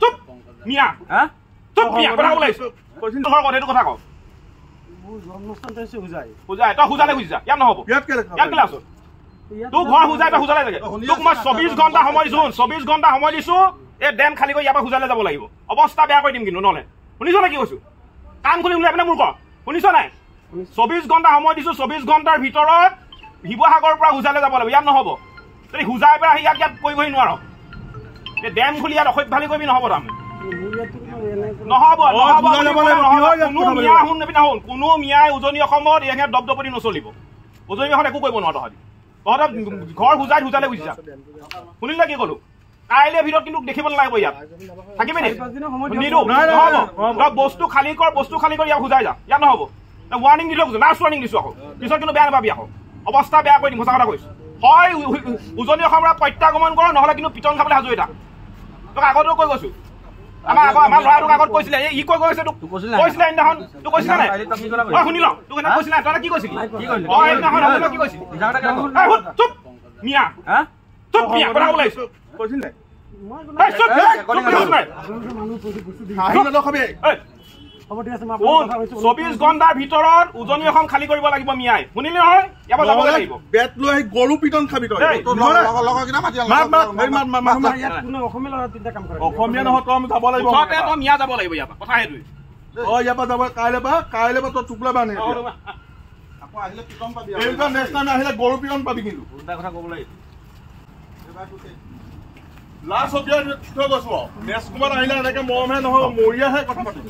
চুপ মিয়া চুপ মিয়া কথা ক'ব লাগিছো তোমাৰ কথাটো কথা কওঁ বুজাই তই বুজালে বুজিছা ইয়াত নহ'ব ইয়াত কেলে আছো তোক ঘৰ বুজাই তই বুজালে লাগে তোক মই 24 ঘণ্টা সময় দিছো 24 ঘণ্টা সময় দিছো এই ডেম খালী কৰি ইয়াৰ পৰা বুজালে যাব লাগিব অৱস্থা বেয়া কৰি দিম কিন্তু নহ'লে শুনিছ নে কি কৈছো কাম খুলি উলিয়াই পিনে মোৰ ক শুনিছ নাই 24 ঘণ্টা সময় দিছো 24 ঘণ্টাৰ ভিতৰত শিৱসাগৰৰ পৰা বুজালে যাব লাগিব ইয়াত নহ'ব যদি বুজাই পেলাই ইয়াত কৰিবহি নোৱাৰ এই ডেম খুলি ইয়াত অসভ্যালি কৰিবি নহ'ব তাৰমানে নহ'ব কোনো মিয়াই উজনি অসমত ইয়াকে দপদপনি নচলিব উজনি অসমত একো কৰিব নোৱাৰ তহঁতে ঘৰ বুজালে বুজিছা শুনিলে কি ক'লো কাইলৈ ভিতৰত কিন্তু দেখিব নালাগিব ইয়াত থাকিবি নিদো নহ'ব তই বস্তু খালী কৰ ইয়াক বুজাই যা ইয়াত নহ'ব ৱাৰ্ণিং দিলোঁ লাষ্ট ৱাৰ্ণিং দিছোঁ আকৌ পিছত কিন্তু বেয়া নাপাবি আকৌ অৱস্থা বেয়া কৰি দিম সঁচা কথা কৈছোঁ হয় উজনি অসমৰ পৰা প্ৰত্যাগমন কৰ নহ'লে কিন্তু পিটন খাবলৈ সাজু এটা তোক আগতো কৈ গৈছোঁ আমাৰ ল'ৰাটোক আগত কৈছিলে ই কৈ গৈছে তোক কৈছিলে সেইদিনাখন তোক কৈছিলা নাই শুনি ল তোক সেইদিনা কৈছিলা তই কি কৈছিলি সেইদিনাখন কি কৈছিলি চুপ মিয়া চুপ মিয়া কথা ক'ব লাগিছো কৈছিলে 24 ঘণ্টাৰ ভিতৰত উজনি অসম খালী কৰিব লাগিব মিয়াই শুনিলি নহয় ইয়াৰ পৰা যাবগৈ লাগিব বেট লৈ গৰু পিটন খাবি তই অসমীয়া নহয় তই যাব লাগিব তই মিয়া যাব লাগিব ইয়াৰ পৰা কথা সেইটোৱে তই ইয়াৰ পৰা যাব কাইলৈ পৰা তই টুকলা বানে আকৌ আহিলে পিটন পাবি এইটো নেক্সট টাইম আহিলে গৰু পিটন পাবি কিন্তু উল্টা কথা ক'ব লাগিব লাষ্ট অফ ইয়াৰ থৈ গৈছো নেক্সট কুমাৰ আহিলে এনেকে মৰমহে নহয় মৰিয়াহে কথা পাতিম